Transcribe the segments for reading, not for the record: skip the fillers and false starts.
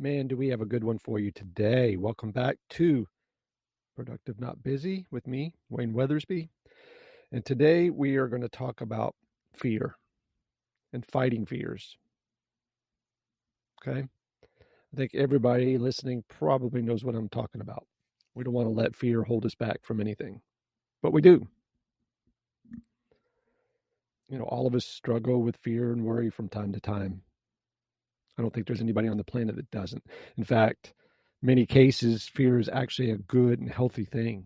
Man, do we have a good one for you today. Welcome back to Productive Not Busy with me, Wayne Weathersby. And today we are going to talk about fear and fighting fears. Okay? I think everybody listening probably knows what I'm talking about. We don't want to let fear hold us back from anything, but we do. All of us struggle with fear and worry from time to time. I don't think there's anybody on the planet that doesn't. In fact, many cases, fear is actually a good and healthy thing,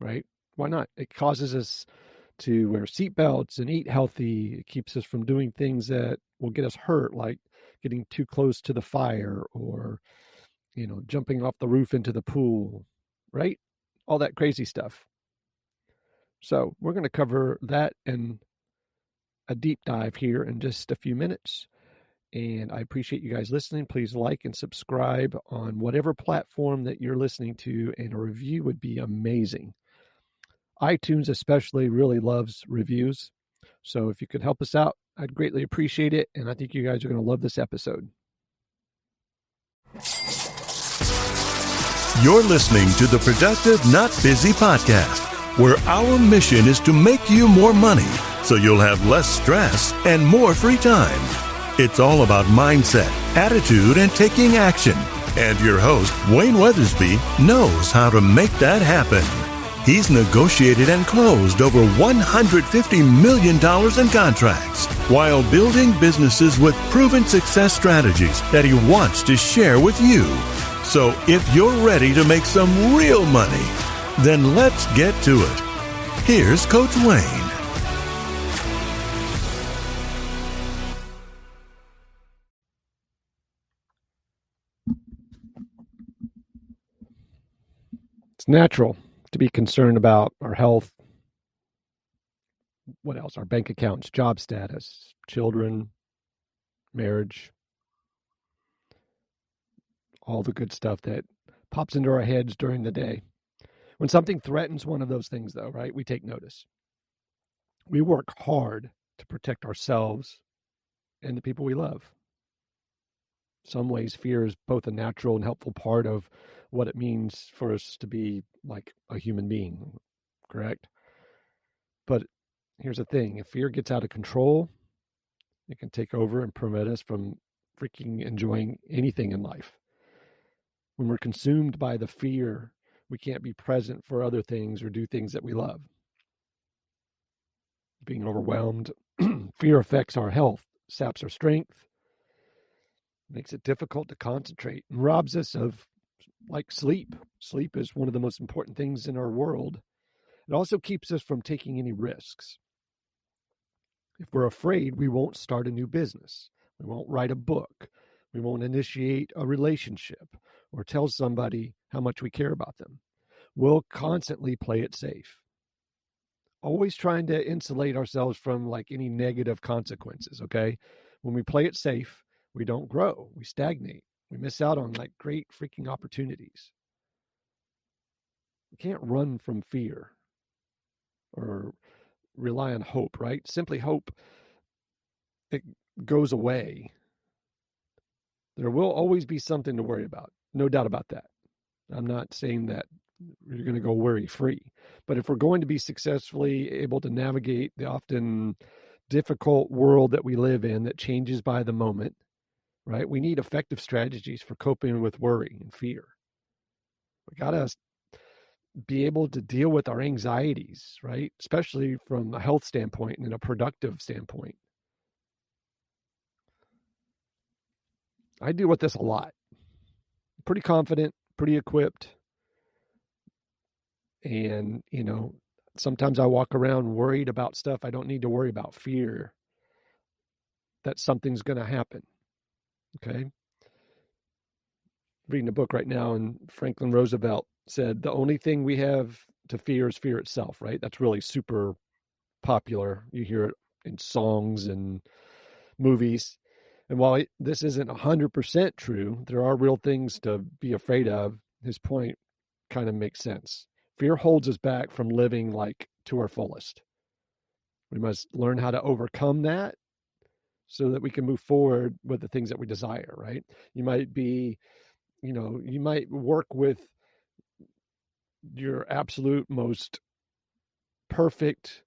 right? Why not? It causes us to wear seatbelts and eat healthy. It keeps us from doing things that will get us hurt, like getting too close to the fire or, jumping off the roof into the pool, right? All that crazy stuff. So we're going to cover that in a deep dive here in just a few minutes. And I appreciate you guys listening. Please like and subscribe on whatever platform that you're listening to, and a review would be amazing. iTunes especially really loves reviews. So if you could help us out, I'd greatly appreciate it. And I think you guys are going to love this episode. You're listening to the Productive Not Busy podcast, where our mission is to make you more money so you'll have less stress and more free time. It's all about mindset, attitude, and taking action. And your host, Wayne Weathersby, knows how to make that happen. He's negotiated and closed over $150 million in contracts while building businesses with proven success strategies that he wants to share with you. So if you're ready to make some real money, then let's get to it. Here's Coach Wayne. It's natural to be concerned about our health. What else? Our bank accounts, job status, children, marriage, all the good stuff that pops into our heads during the day. When something threatens one of those things, though, right, we take notice. We work hard to protect ourselves and the people we love. In some ways, fear is both a natural and helpful part of what it means for us to be like a human being, correct? But here's the thing. If fear gets out of control, it can take over and prevent us from freaking enjoying anything in life. When we're consumed by the fear, we can't be present for other things or do things that we love. Being overwhelmed, fear affects our health, saps our strength, makes it difficult to concentrate, and robs us of sleep. Sleep is one of the most important things in our world. It also keeps us from taking any risks. If we're afraid, we won't start a new business. We won't write a book. We won't initiate a relationship or tell somebody how much we care about them. We'll constantly play it safe, always trying to insulate ourselves from any negative consequences, okay? When we play it safe, we don't grow. We stagnate. We miss out on great freaking opportunities. We can't run from fear or rely on hope, right? Simply hope it goes away. There will always be something to worry about. No doubt about that. I'm not saying that you're going to go worry free, but if we're going to be successfully able to navigate the often difficult world that we live in that changes by the moment, right? We need effective strategies for coping with worry and fear. We got to be able to deal with our anxieties, right? Especially from a health standpoint and a productive standpoint. I deal with this a lot. Pretty confident, pretty equipped. And, sometimes I walk around worried about stuff I don't need to worry about, fear that something's going to happen. Okay. Reading a book right now, and Franklin Roosevelt said, the only thing we have to fear is fear itself, right? That's really super popular. You hear it in songs and movies. And while this isn't 100% true, there are real things to be afraid of. His point kind of makes sense. Fear holds us back from living to our fullest. We must learn how to overcome that so that we can move forward with the things that we desire, right? You might be, you might work with your absolute most perfect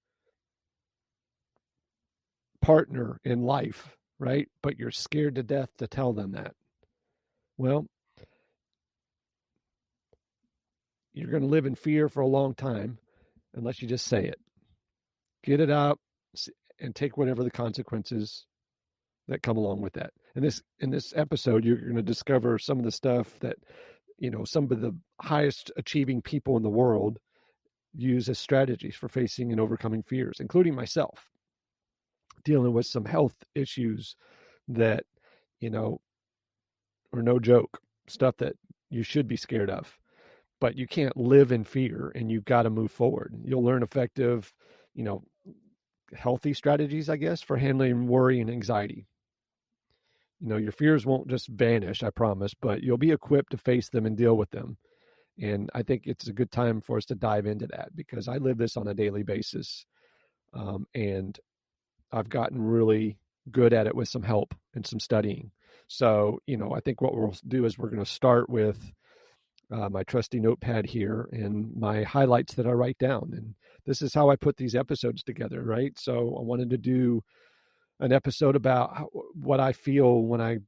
partner in life, right? But you're scared to death to tell them that. Well, you're going to live in fear for a long time unless you just say it. Get it out and take whatever the consequences that come along with that. In this episode, you're going to discover some of the stuff that, some of the highest achieving people in the world use as strategies for facing and overcoming fears, including myself, dealing with some health issues that, you know, are no joke, stuff that you should be scared of. But you can't live in fear, and you've got to move forward. You'll learn effective, you know, healthy strategies, I guess, for handling worry and anxiety. Your fears won't just vanish, I promise, but you'll be equipped to face them and deal with them. And I think it's a good time for us to dive into that because I live this on a daily basis. And I've gotten really good at it with some help and some studying. So, I think what we'll do is we're going to start with my trusty notepad here and my highlights that I write down. And this is how I put these episodes together, right? So I wanted to do an episode about what I feel when I,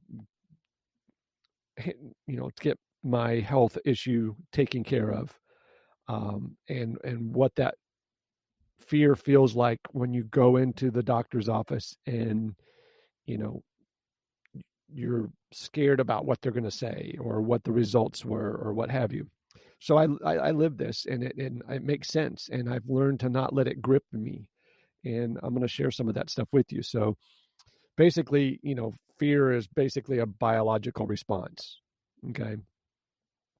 get my health issue taken care of, and what that fear feels like when you go into the doctor's office and you know you're scared about what they're going to say or what the results were or what have you. So I live this, and it makes sense, and I've learned to not let it grip me, and I'm going to share some of that stuff with you. So basically, fear is basically a biological response. Okay,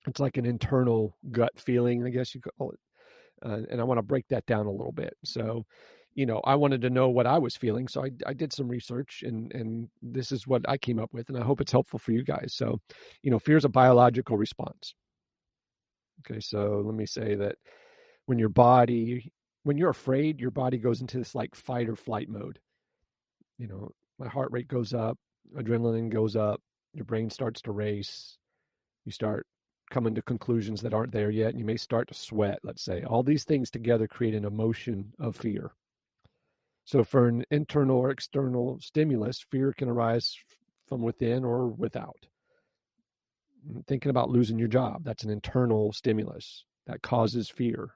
it's like an internal gut feeling, I guess you could call it. And I want to break that down a little bit. So, I wanted to know what I was feeling. So I did some research, and this is what I came up with, and I hope it's helpful for you guys. So, fear is a biological response. Okay. So let me say that when you're afraid, your body goes into this like fight or flight mode. My heart rate goes up, adrenaline goes up, your brain starts to race. You start coming to conclusions that aren't there yet, and you may start to sweat, let's say. All these things together create an emotion of fear. So for an internal or external stimulus, fear can arise from within or without. Thinking about losing your job, that's an internal stimulus that causes fear.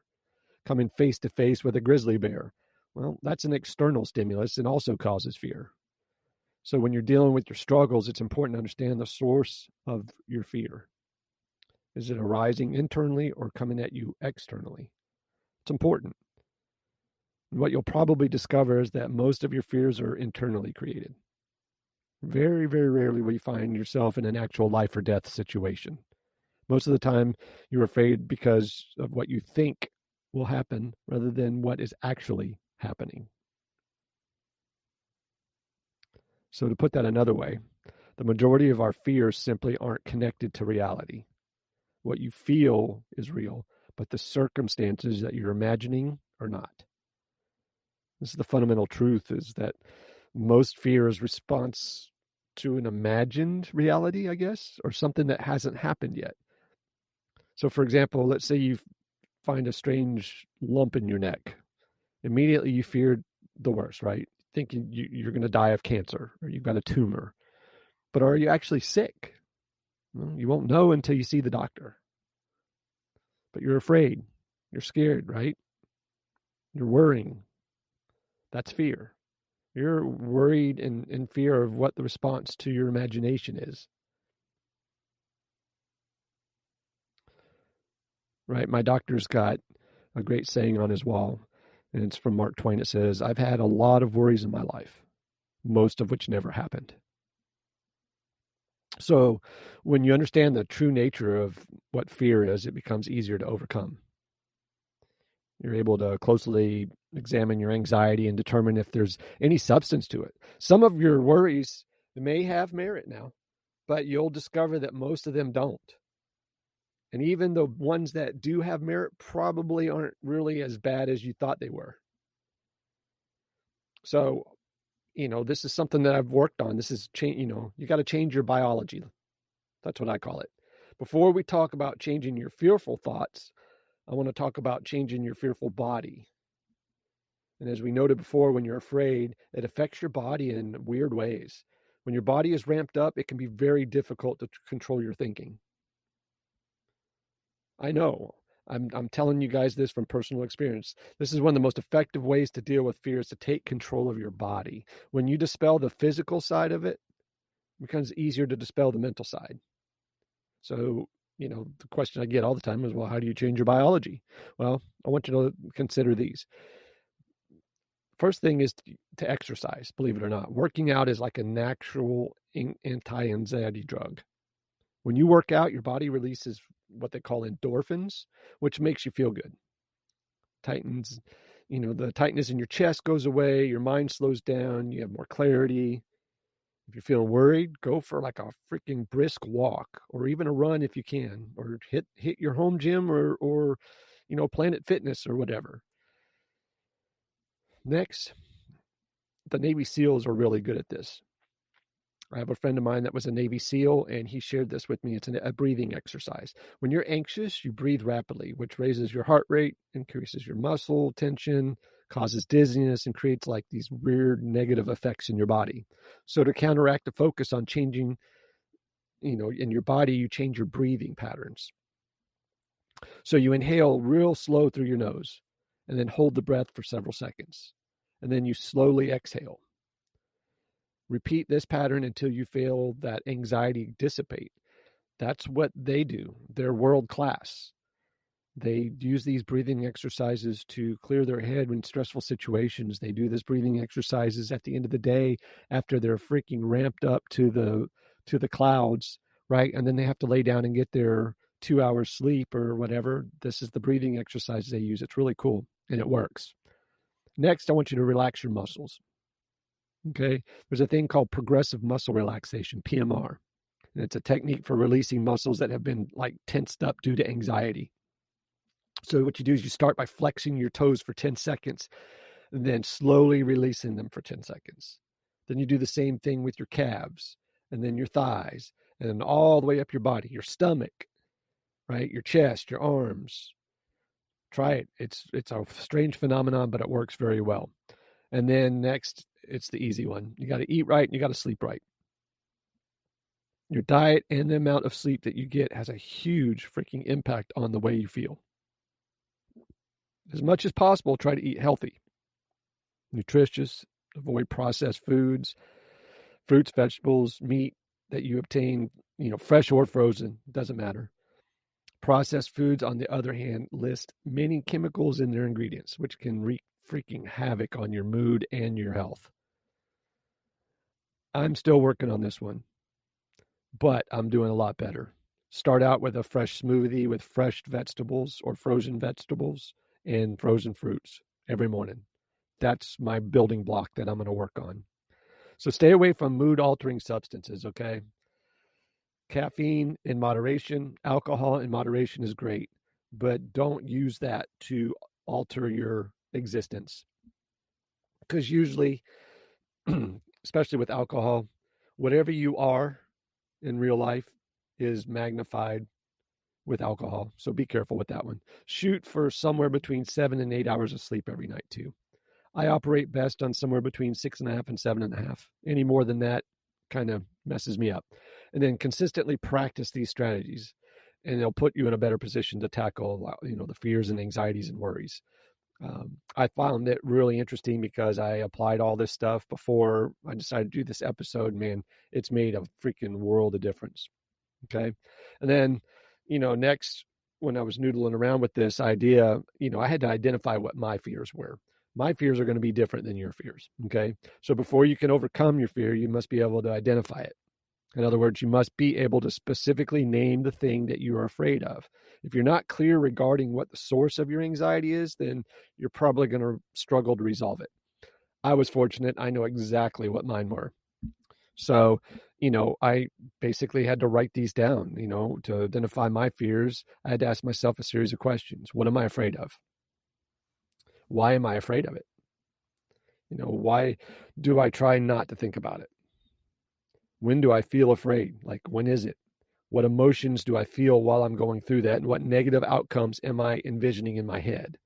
Coming face to face with a grizzly bear, well, that's an external stimulus and also causes fear. So when you're dealing with your struggles, it's important to understand the source of your fear. Is it arising internally or coming at you externally? It's important. And what you'll probably discover is that most of your fears are internally created. Very, very rarely will you find yourself in an actual life or death situation. Most of the time, you're afraid because of what you think will happen rather than what is actually happening. So, to put that another way, the majority of our fears simply aren't connected to reality. What you feel is real, but the circumstances that you're imagining are not. This is the fundamental truth, is that most fear is response to an imagined reality, I guess, or something that hasn't happened yet. So, for example, let's say you find a strange lump in your neck. Immediately you feared the worst, right? Thinking you're going to die of cancer or you've got a tumor. But are you actually sick? Well, you won't know until you see the doctor. But you're afraid. You're scared, right? You're worrying. That's fear. You're worried and in fear of what the response to your imagination is. Right? My doctor's got a great saying on his wall, and it's from Mark Twain. It says, "I've had a lot of worries in my life, most of which never happened." So when you understand the true nature of what fear is, it becomes easier to overcome. You're able to closely examine your anxiety and determine if there's any substance to it. Some of your worries may have merit now, but you'll discover that most of them don't. And even the ones that do have merit probably aren't really as bad as you thought they were. So this is something that I've worked on. This is you got to change your biology. That's what I call it. Before we talk about changing your fearful thoughts, I want to talk about changing your fearful body. And as we noted before, when you're afraid, it affects your body in weird ways. When your body is ramped up, it can be very difficult to control your thinking. I know. I'm telling you guys this from personal experience. This is one of the most effective ways to deal with fear is to take control of your body. When you dispel the physical side of it, it becomes easier to dispel the mental side. So, the question I get all the time is, well, how do you change your biology? Well, I want you to consider these. First thing is to exercise, believe it or not. Working out is like a natural anti-anxiety drug. When you work out, your body releases what they call endorphins, which makes you feel good. Tightens, the tightness in your chest goes away, your mind slows down, you have more clarity. If you're feeling worried, go for like a freaking brisk walk or even a run if you can, or hit your home gym or Planet Fitness or whatever. Next, the Navy SEALs are really good at this. I have a friend of mine that was a Navy SEAL, and he shared this with me. It's a breathing exercise. When you're anxious, you breathe rapidly, which raises your heart rate, increases your muscle tension, causes dizziness, and creates like these weird negative effects in your body. So to counteract the focus on changing, in your body, you change your breathing patterns. So you inhale real slow through your nose, and then hold the breath for several seconds. And then you slowly exhale. Repeat this pattern until you feel that anxiety dissipate. That's what they do. They're world class. They use these breathing exercises to clear their head in stressful situations. They do this breathing exercises at the end of the day after they're freaking ramped up to the clouds, right? And then they have to lay down and get their 2 hours sleep or whatever. This is the breathing exercise they use. It's really cool and it works. Next, I want you to relax your muscles. Okay. There's a thing called progressive muscle relaxation, PMR. And it's a technique for releasing muscles that have been like tensed up due to anxiety. So what you do is you start by flexing your toes for 10 seconds and then slowly releasing them for 10 seconds. Then you do the same thing with your calves and then your thighs and then all the way up your body, your stomach, right? Your chest, your arms. Try it. It's a strange phenomenon, but it works very well. And then next, it's the easy one. You got to eat right and you got to sleep right. Your diet and the amount of sleep that you get has a huge freaking impact on the way you feel. As much as possible, try to eat healthy, nutritious, avoid processed foods, fruits, vegetables, meat that you obtain, fresh or frozen, doesn't matter. Processed foods, on the other hand, list many chemicals in their ingredients, which can wreak freaking havoc on your mood and your health. I'm still working on this one, but I'm doing a lot better. Start out with a fresh smoothie with fresh vegetables or frozen vegetables and frozen fruits every morning. That's my building block that I'm going to work on. So stay away from mood altering substances, okay? Caffeine in moderation, alcohol in moderation is great, but don't use that to alter your existence. Because usually, especially with alcohol, whatever you are in real life is magnified with alcohol. So be careful with that one. Shoot for somewhere between 7 and 8 hours of sleep every night, too. I operate best on somewhere between 6.5 and 7.5. Any more than that kind of messes me up. And then consistently practice these strategies, and they'll put you in a better position to tackle, the fears and anxieties and worries. I found it really interesting because I applied all this stuff before I decided to do this episode. Man, it's made a freaking world of difference. Okay. And then, next, when I was noodling around with this idea, I had to identify what my fears were. My fears are going to be different than your fears. Okay. So before you can overcome your fear, you must be able to identify it. In other words, you must be able to specifically name the thing that you are afraid of. If you're not clear regarding what the source of your anxiety is, then you're probably going to struggle to resolve it. I was fortunate. I know exactly what mine were. So, I basically had to write these down, to identify my fears. I had to ask myself a series of questions. What am I afraid of? Why am I afraid of it? Why do I try not to think about it? When do I feel afraid? Like, when is it? What emotions do I feel while I'm going through that? And what negative outcomes am I envisioning in my head?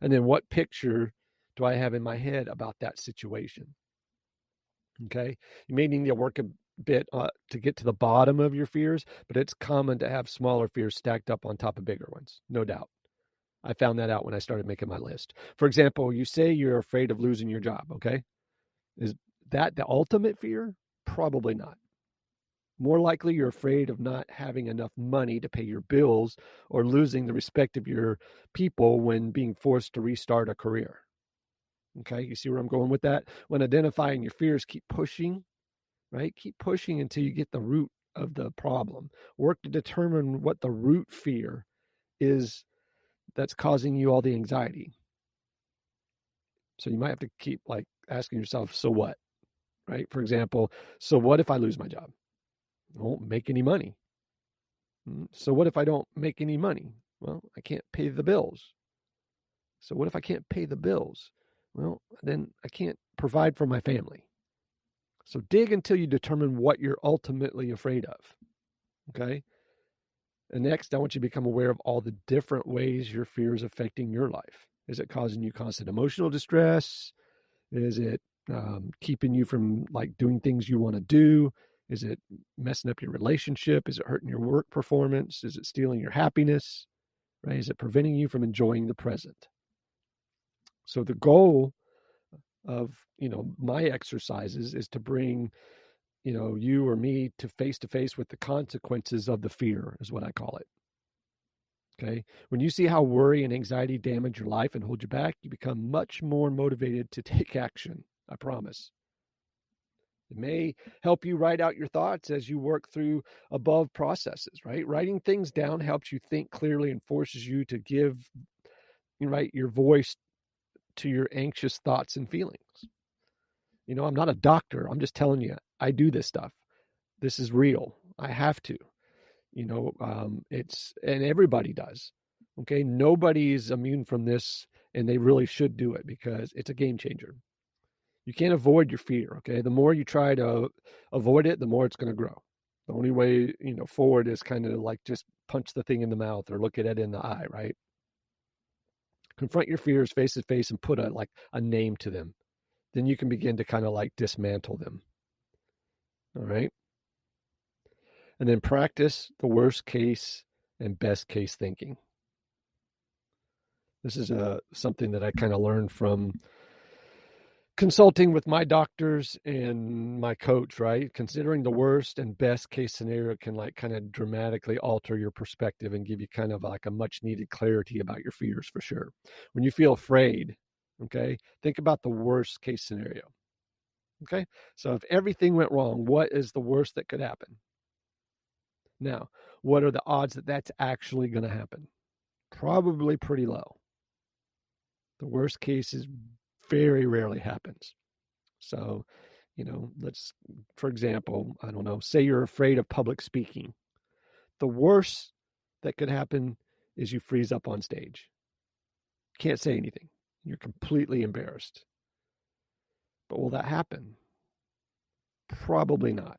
And then what picture do I have in my head about that situation? Okay. You may need to work a bit to get to the bottom of your fears, but it's common to have smaller fears stacked up on top of bigger ones, no doubt. I found that out when I started making my list. For example, you say you're afraid of losing your job. Okay. Is that the ultimate fear? Probably not. More likely, you're afraid of not having enough money to pay your bills or losing the respect of your people when being forced to restart a career. Okay, you see where I'm going with that? When identifying your fears, keep pushing, right? Keep pushing until you get the root of the problem. Work to determine what the root fear is that's causing you all the anxiety. So you might have to keep like asking yourself, so what? Right? For example, so what if I lose my job? I won't make any money. So what if I don't make any money? Well, I can't pay the bills. So what if I can't pay the bills? Well, then I can't provide for my family. So dig until you determine what you're ultimately afraid of. Okay. And next, I want you to become aware of all the different ways your fear is affecting your life. Is it causing you constant emotional distress? Is it keeping you from like doing things you want to do? Is it messing up your relationship? Is it hurting your work performance? Is it stealing your happiness? Right? Is it preventing you from enjoying the present? So the goal of my exercises is to bring you or me to face with the consequences of the fear, is what I call it. Okay. When you see how worry and anxiety damage your life and hold you back, you become much more motivated to take action. I promise. It may help you write out your thoughts as you work through above processes, right? Writing things down helps you think clearly and forces you to give your voice to your anxious thoughts and feelings. I'm not a doctor. I'm just telling you, I do this stuff. This is real. I have to. And everybody does. Okay. Nobody's immune from this, and they really should do it because it's a game changer. You can't avoid your fear. Okay. The more you try to avoid it, the more it's going to grow. The only way, forward is kind of like just punch the thing in the mouth or look at it in the eye, right? Confront your fears face to face and put a name to them. Then you can begin to kind of like dismantle them. All right. And then practice the worst case and best case thinking. This is something that I kind of learned from consulting with my doctors and my coach, right? Considering the worst and best case scenario can like kind of dramatically alter your perspective and give you kind of like a much needed clarity about your fears for sure. When you feel afraid, okay, think about the worst case scenario. Okay. So if everything went wrong, what is the worst that could happen? Now, what are the odds that that's actually going to happen? Probably pretty low. The worst case is very rarely happens. So, let's, for example, I don't know, say you're afraid of public speaking. The worst that could happen is you freeze up on stage. Can't say anything. You're completely embarrassed. But will that happen? Probably not.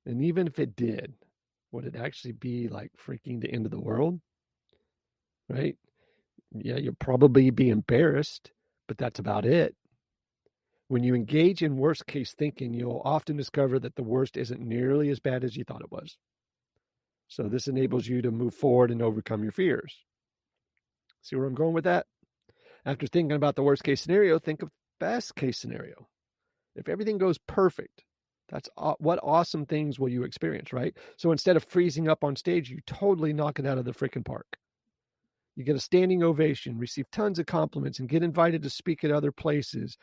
And even if it did, would it actually be like freaking the end of the world? Right? Yeah, you'll probably be embarrassed, but that's about it. When you engage in worst case thinking, you'll often discover that the worst isn't nearly as bad as you thought it was. So this enables you to move forward and overcome your fears. See where I'm going with that? After thinking about the worst case scenario, think of best case scenario. If everything goes perfect, that's what awesome things will you experience, right? So instead of freezing up on stage, you totally knock it out of the freaking park. You get a standing ovation, receive tons of compliments, and get invited to speak at other places.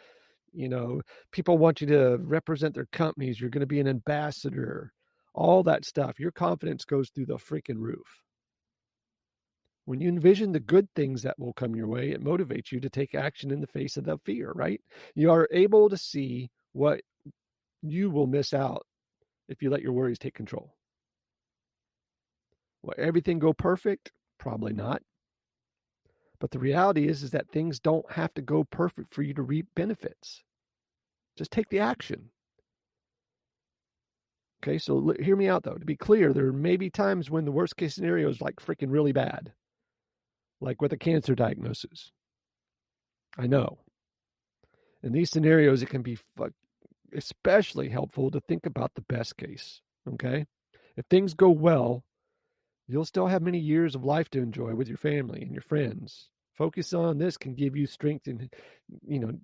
People want you to represent their companies. You're going to be an ambassador, all that stuff. Your confidence goes through the freaking roof. When you envision the good things that will come your way, it motivates you to take action in the face of the fear, right? You are able to see what you will miss out if you let your worries take control. Will everything go perfect? Probably not. But the reality is that things don't have to go perfect for you to reap benefits. Just take the action. Okay, so hear me out though. To be clear, there may be times when the worst case scenario is like freaking really bad, like with a cancer diagnosis. I know. In these scenarios, it can be especially helpful to think about the best case. Okay, if things go well, you'll still have many years of life to enjoy with your family and your friends. Focus on this can give you strength and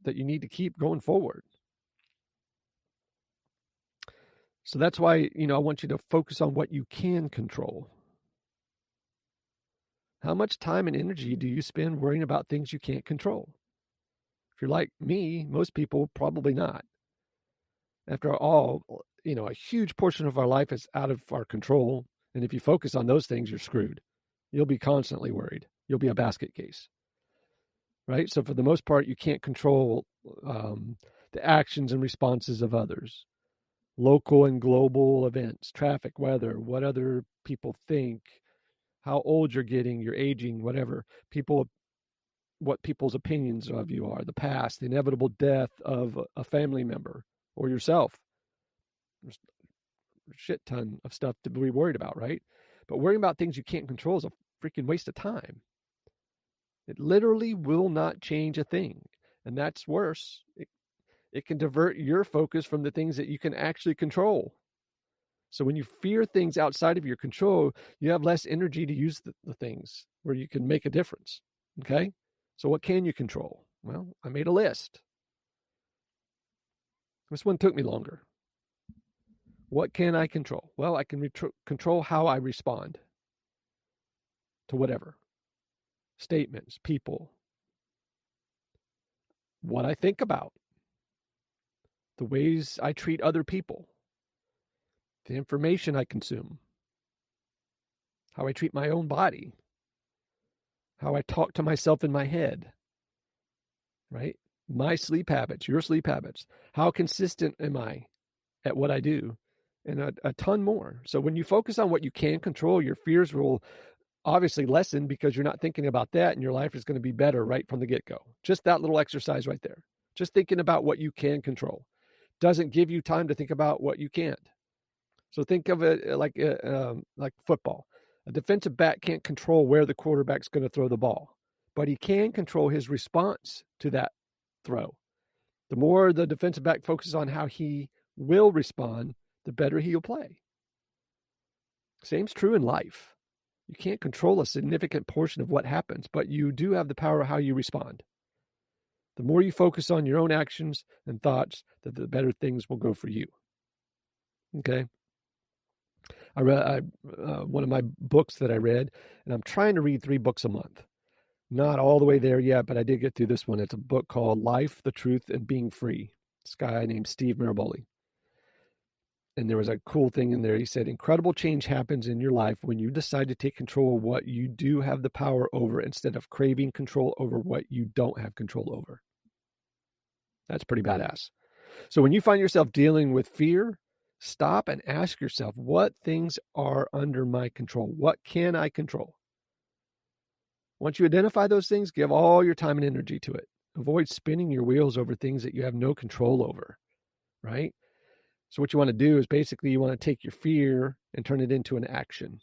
that you need to keep going forward. So that's why, I want you to focus on what you can control. How much time and energy do you spend worrying about things you can't control? If you're like me, most people probably not. After all, a huge portion of our life is out of our control. And if you focus on those things, you're screwed. You'll be constantly worried. You'll be a basket case, right? So for the most part, you can't control the actions and responses of others. Local and global events, traffic, weather, what other people think, how old you're getting, you're aging, whatever. What people's opinions of you are, the past, the inevitable death of a family member or yourself. There's a shit ton of stuff to be worried about, right? But worrying about things you can't control is a freaking waste of time. It literally will not change a thing. And that's worse. It can divert your focus from the things that you can actually control. So when you fear things outside of your control, you have less energy to use the things where you can make a difference. Okay? So what can you control? Well, I made a list. This one took me longer. What can I control? Well, I can control how I respond to whatever. Statements, people, what I think about, the ways I treat other people, the information I consume, how I treat my own body, how I talk to myself in my head, right? My sleep habits, your sleep habits. How consistent am I at what I do? And a ton more. So when you focus on what you can control, your fears will obviously lessen because you're not thinking about that and your life is going to be better right from the get-go. Just that little exercise right there. Just thinking about what you can control doesn't give you time to think about what you can't. So think of it like football. A defensive back can't control where the quarterback's going to throw the ball, but he can control his response to that throw. The more the defensive back focuses on how he will respond, the better he'll play. Same's true in life. You can't control a significant portion of what happens, but you do have the power of how you respond. The more you focus on your own actions and thoughts, the better things will go for you. Okay? I read one of my books that I read, and I'm trying to read 3 books a month. Not all the way there yet, but I did get through this one. It's a book called Life, the Truth, and Being Free. This guy named Steve Maraboli. And there was a cool thing in there. He said, incredible change happens in your life when you decide to take control of what you do have the power over instead of craving control over what you don't have control over. That's pretty badass. So when you find yourself dealing with fear, stop and ask yourself, what things are under my control? What can I control? Once you identify those things, give all your time and energy to it. Avoid spinning your wheels over things that you have no control over, right? So what you want to do is basically you want to take your fear and turn it into an action.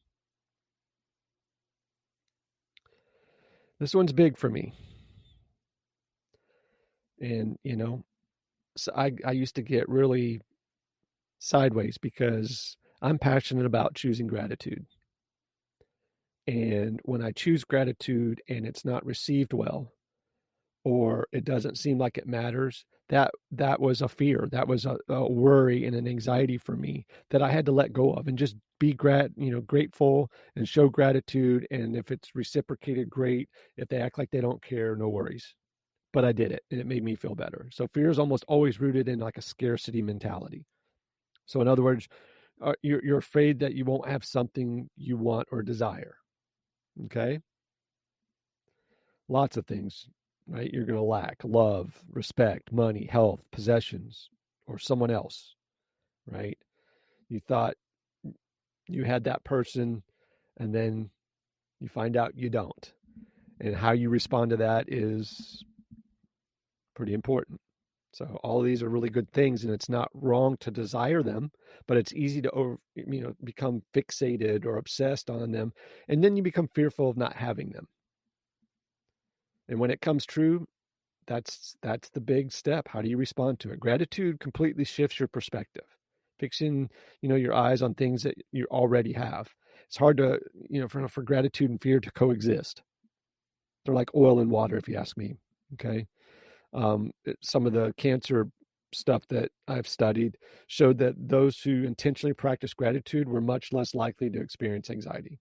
This one's big for me. And, so I used to get really sideways because I'm passionate about choosing gratitude. And when I choose gratitude and it's not received well, or it doesn't seem like it matters, that was a fear. That was a worry and an anxiety for me that I had to let go of and just be grateful and show gratitude. And if it's reciprocated, great. If they act like they don't care, no worries. But I did it and it made me feel better. So fear is almost always rooted in like a scarcity mentality. So in other words, you're afraid that you won't have something you want or desire. Okay. Lots of things, right? You're going to lack love, respect, money, health, possessions, or someone else, right? You thought you had that person, and then you find out you don't. And how you respond to that is pretty important. So all of these are really good things, and it's not wrong to desire them, but it's easy to become fixated or obsessed on them, and then you become fearful of not having them. And when it comes true, that's the big step. How do you respond to it? Gratitude completely shifts your perspective, fixing your eyes on things that you already have. It's hard to for gratitude and fear to coexist. They're like oil and water, if you ask me. Okay. Some of the cancer stuff that I've studied showed that those who intentionally practice gratitude were much less likely to experience anxiety.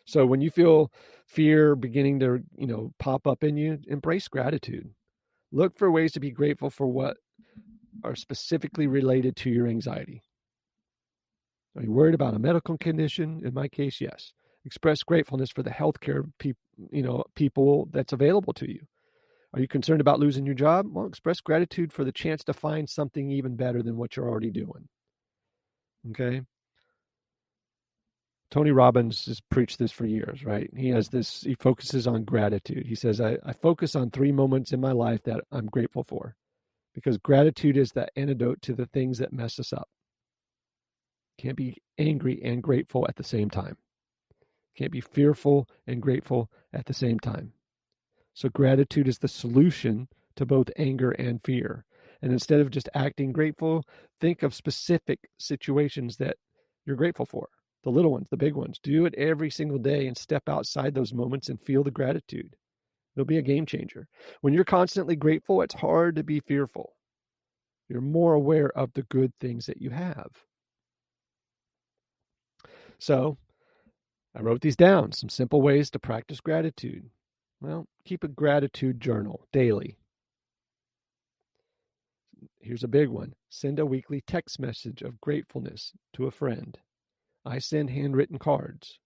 So when you feel fear beginning to, pop up in you, embrace gratitude. Look for ways to be grateful for what are specifically related to your anxiety. Are you worried about a medical condition? In my case, yes. Express gratefulness for the healthcare people that's available to you. Are you concerned about losing your job? Well, express gratitude for the chance to find something even better than what you're already doing. Okay. Tony Robbins has preached this for years, right? He focuses on gratitude. He says, I focus on 3 moments in my life that I'm grateful for, because gratitude is the antidote to the things that mess us up. Can't be angry and grateful at the same time. Can't be fearful and grateful at the same time. So gratitude is the solution to both anger and fear. And instead of just acting grateful, think of specific situations that you're grateful for. The little ones, the big ones. Do it every single day and step outside those moments and feel the gratitude. It'll be a game changer. When you're constantly grateful, it's hard to be fearful. You're more aware of the good things that you have. So I wrote these down, some simple ways to practice gratitude. Well, keep a gratitude journal daily. Here's a big one. Send a weekly text message of gratefulness to a friend. I send handwritten cards.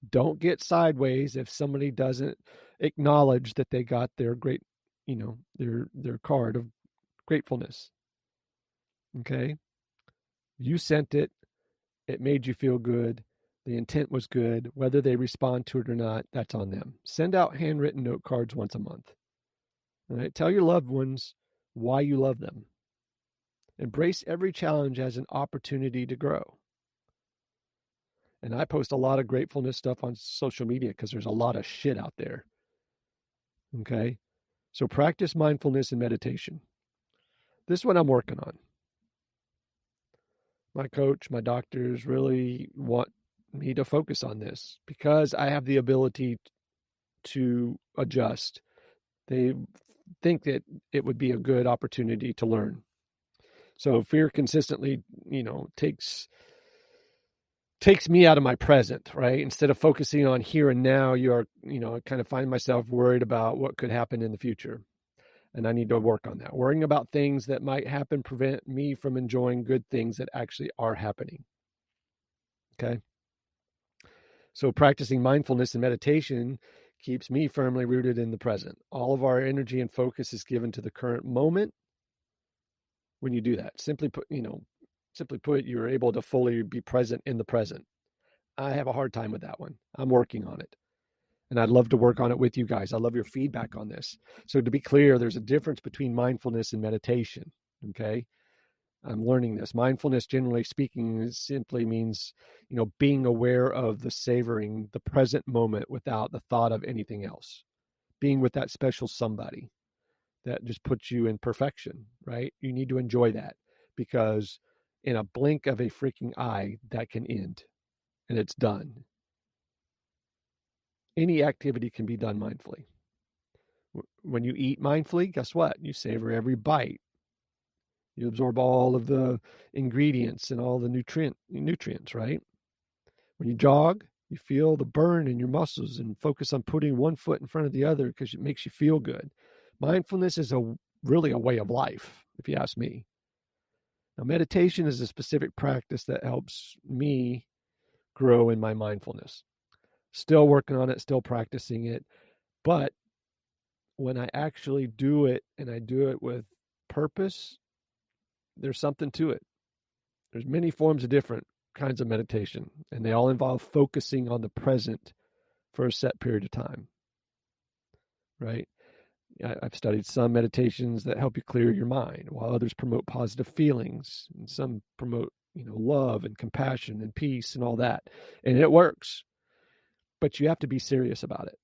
Don't get sideways if somebody doesn't acknowledge that they got their their card of gratefulness. Okay? You sent it. It made you feel good. The intent was good. Whether they respond to it or not, that's on them. Send out handwritten note cards once a month. All right? Tell your loved ones why you love them. Embrace every challenge as an opportunity to grow. And I post a lot of gratefulness stuff on social media because there's a lot of shit out there. Okay? So practice mindfulness and meditation. This is what I'm working on. My coach, my doctors really want me to focus on this because I have the ability to adjust. They think that it would be a good opportunity to learn. So fear consistently, takes me out of my present, right? Instead of focusing on here and now, I kind of find myself worried about what could happen in the future. And I need to work on that. Worrying about things that might happen prevent me from enjoying good things that actually are happening. Okay. So practicing mindfulness and meditation keeps me firmly rooted in the present. All of our energy and focus is given to the current moment when you do that. Simply put, you're able to fully be present in the present. I have a hard time with that one. I'm working on it. And I'd love to work on it with you guys. I love your feedback on this. So to be clear, there's a difference between mindfulness and meditation. Okay. I'm learning this. Mindfulness, generally speaking, simply means, being aware of the present moment without the thought of anything else. Being with that special somebody that just puts you in perfection, right? You need to enjoy that because in a blink of a freaking eye, that can end and it's done. Any activity can be done mindfully. When you eat mindfully, guess what? You savor every bite. You absorb all of the ingredients and all the nutrients, right? When you jog, you feel the burn in your muscles and focus on putting one foot in front of the other because it makes you feel good. Mindfulness is really a way of life, if you ask me. Now, meditation is a specific practice that helps me grow in my mindfulness. Still working on it, still practicing it. But when I actually do it and I do it with purpose, there's something to it. There's many forms of different kinds of meditation, and they all involve focusing on the present for a set period of time, right? I've studied some meditations that help you clear your mind, while others promote positive feelings, and some promote, love and compassion and peace and all that. And it works, but you have to be serious about it.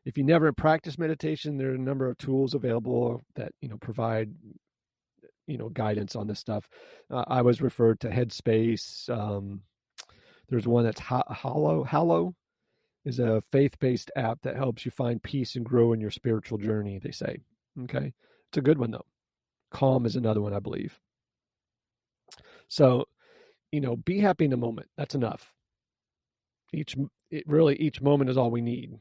If you never practice meditation, there are a number of tools available that, provide, guidance on this stuff. I was referred to Headspace. There's one that's Hallow is a faith-based app that helps you find peace and grow in your spiritual journey, they say. Okay. It's a good one though. Calm is another one, I believe. So, be happy in the moment. That's enough. Each moment is all we need.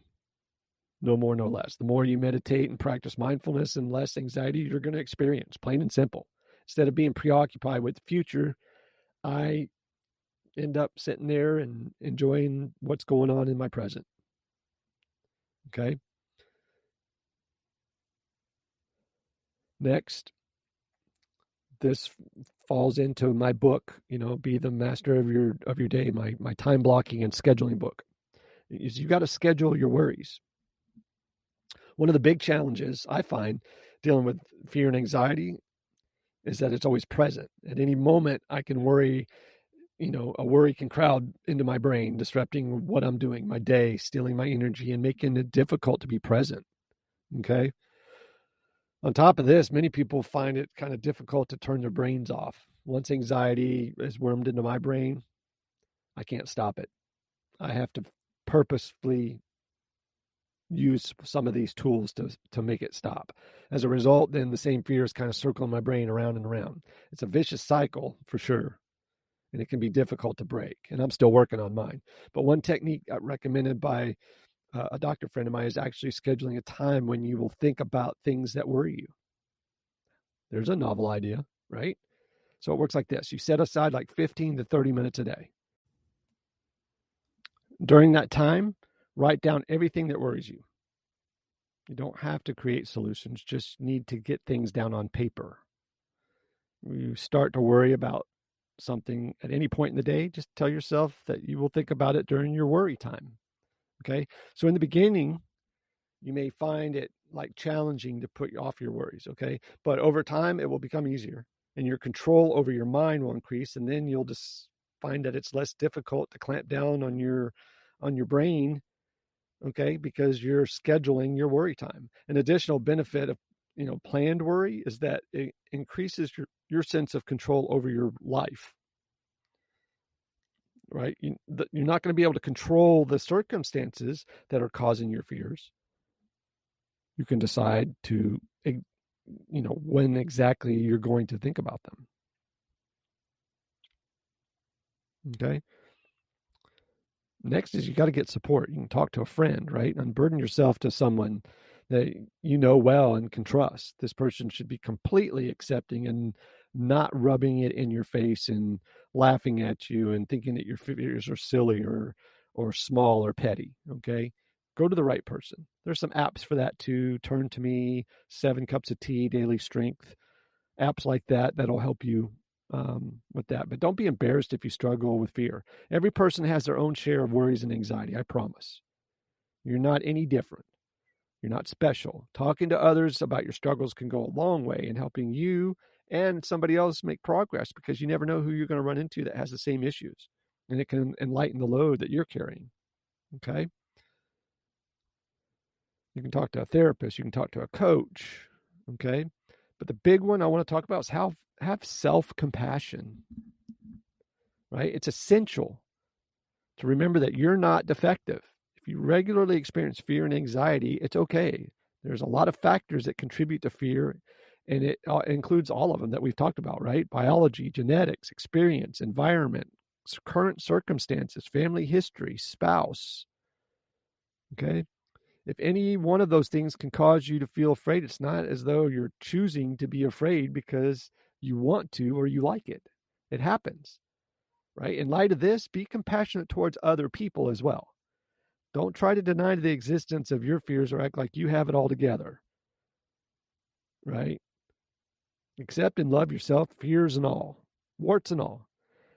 No more, no less. The more you meditate and practice mindfulness, and less anxiety you're going to experience, plain and simple. Instead of being preoccupied with the future, I end up sitting there and enjoying what's going on in my present. Okay. Next, this falls into my book, Be the Master of Your Day, my time blocking and scheduling book. Is you got to schedule your worries. One of the big challenges I find dealing with fear and anxiety is that it's always present. At any moment, I can worry. A worry can crowd into my brain, disrupting what I'm doing, my day, stealing my energy, and making it difficult to be present. Okay. On top of this, many people find it kind of difficult to turn their brains off. Once anxiety is wormed into my brain, I can't stop it. I have to purposefully use some of these tools to make it stop. As a result, then the same fears kind of circle in my brain around and around. It's a vicious cycle for sure, and it can be difficult to break. And I'm still working on mine. But one technique recommended by a doctor friend of mine is actually scheduling a time when you will think about things that worry you. There's a novel idea, right? So it works like this. You set aside like 15 to 30 minutes a day. During that time, write down everything that worries you. You don't have to create solutions, just need to get things down on paper. You start to worry about something at any point in the day, just tell yourself that you will think about it during your worry time. Okay. So in the beginning, you may find it like challenging to put off your worries. Okay. But over time, it will become easier, and your control over your mind will increase. And then you'll just find that it's less difficult to clamp down on your brain. Okay. Because you're scheduling your worry time. An additional benefit of, planned worry is that it increases your sense of control over your life. Right? You're not going to be able to control the circumstances that are causing your fears. You can decide to, when exactly you're going to think about them. Okay. Next is you got to get support. You can talk to a friend, right? Unburden yourself to someone that you know well and can trust. This person should be completely accepting and not rubbing it in your face and laughing at you and thinking that your fears are silly or small or petty. Okay. Go to the right person. There's some apps for that too. Turn to Me, 7 Cups of Tea, Daily Strength, apps like that that'll help you with that. But don't be embarrassed if you struggle with fear. Every person has their own share of worries and anxiety, I promise. You're not any different. You're not special. Talking to others about your struggles can go a long way in helping you and somebody else make progress, because you never know who you're going to run into that has the same issues, and it can enlighten the load that you're carrying. Okay. You can talk to a therapist. You can talk to a coach. Okay. But the big one I want to talk about is how have self-compassion, right? It's essential to remember that you're not defective. If you regularly experience fear and anxiety, it's okay. There's a lot of factors that contribute to fear, and it includes all of them that we've talked about, right? Biology, genetics, experience, environment, current circumstances, family history, spouse. Okay. If any one of those things can cause you to feel afraid, it's not as though you're choosing to be afraid because you want to or you like it. It happens, right? In light of this, be compassionate towards other people as well. Don't try to deny the existence of your fears or act like you have it all together, right? Accept and love yourself, fears and all, warts and all,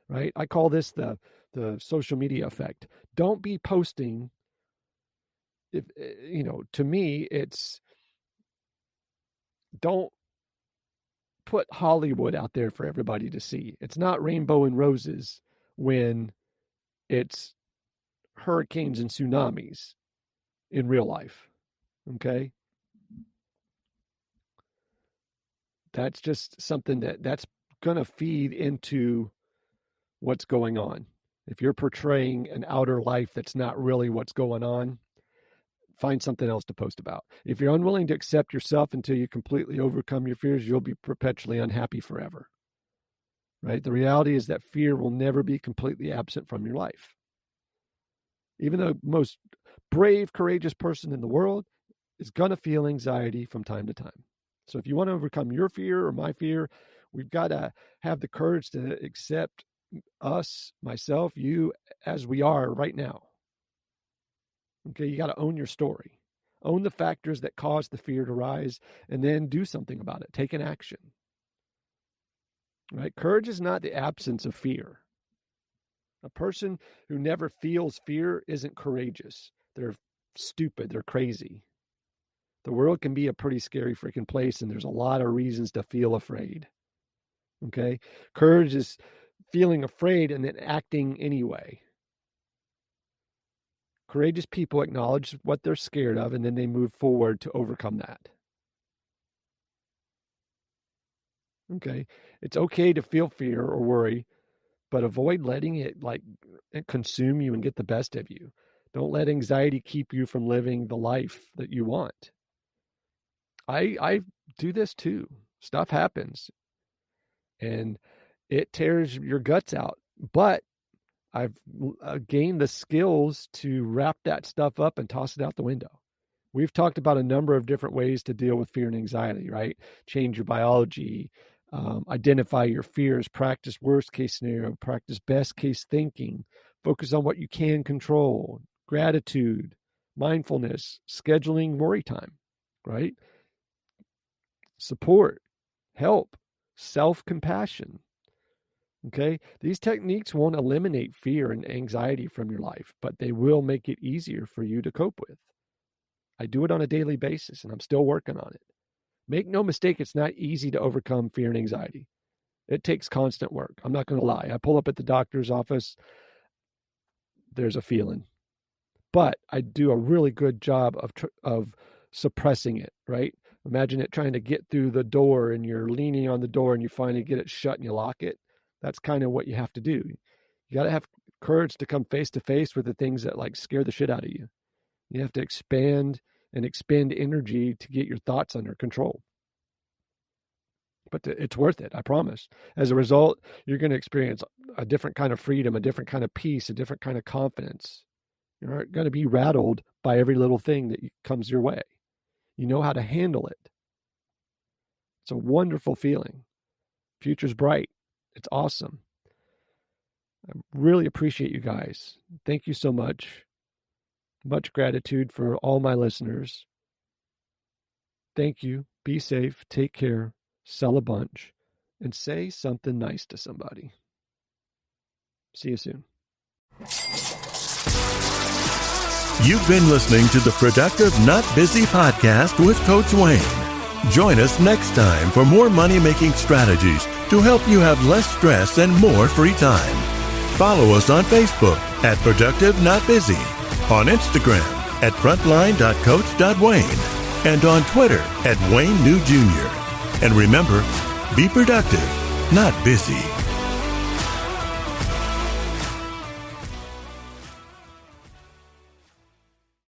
right? I call this the social media effect. Don't be posting if to me, it's don't put Hollywood out there for everybody to see. It's not rainbow and roses when it's hurricanes and tsunamis in real life. Okay? That's just something that's going to feed into what's going on. If you're portraying an outer life that's not really what's going on, find something else to post about. If you're unwilling to accept yourself until you completely overcome your fears, you'll be perpetually unhappy forever. Right? The reality is that fear will never be completely absent from your life. Even the most brave, courageous person in the world is going to feel anxiety from time to time. So if you want to overcome your fear or my fear, we've got to have the courage to accept us, myself, you, as we are right now. Okay, you got to own your story. Own the factors that cause the fear to rise, and then do something about it. Take an action. Right? Courage is not the absence of fear. A person who never feels fear isn't courageous. They're stupid. They're crazy. The world can be a pretty scary freaking place, and there's a lot of reasons to feel afraid. Okay? Courage is feeling afraid and then acting anyway. Courageous people acknowledge what they're scared of, and then they move forward to overcome that. Okay? It's okay to feel fear or worry, but avoid letting it consume you and get the best of you. Don't let anxiety keep you from living the life that you want. I do this too. Stuff happens and it tears your guts out, but I've gained the skills to wrap that stuff up and toss it out the window. We've talked about a number of different ways to deal with fear and anxiety, right? Change your biology, identify your fears, practice worst case scenario, practice best case thinking, focus on what you can control, gratitude, mindfulness, scheduling worry time, right? Support, help, self-compassion. Okay, these techniques won't eliminate fear and anxiety from your life, but they will make it easier for you to cope with. I do it on a daily basis, and I'm still working on it. Make no mistake, it's not easy to overcome fear and anxiety. It takes constant work. I'm not going to lie. I pull up at the doctor's office, there's a feeling. But I do a really good job of suppressing it, right? Imagine it trying to get through the door, and you're leaning on the door, and you finally get it shut and you lock it. That's kind of what you have to do. You got to have courage to come face to face with the things that scare the shit out of you. You have to expand and expend energy to get your thoughts under control. But it's worth it, I promise. As a result, you're going to experience a different kind of freedom, a different kind of peace, a different kind of confidence. You're not going to be rattled by every little thing that comes your way. You know how to handle it. It's a wonderful feeling. Future's bright. It's awesome. I really appreciate you guys. Thank you so much. Much gratitude for all my listeners. Thank you. Be safe. Take care. Sell a bunch. And say something nice to somebody. See you soon. You've been listening to the Productive Not Busy podcast with Coach Wayne. Join us next time for more money-making strategies to help you have less stress and more free time. Follow us on Facebook at Productive Not Busy, on Instagram at frontline.coach.wayne, and on Twitter at Wayne New Jr. And remember, be productive, not busy.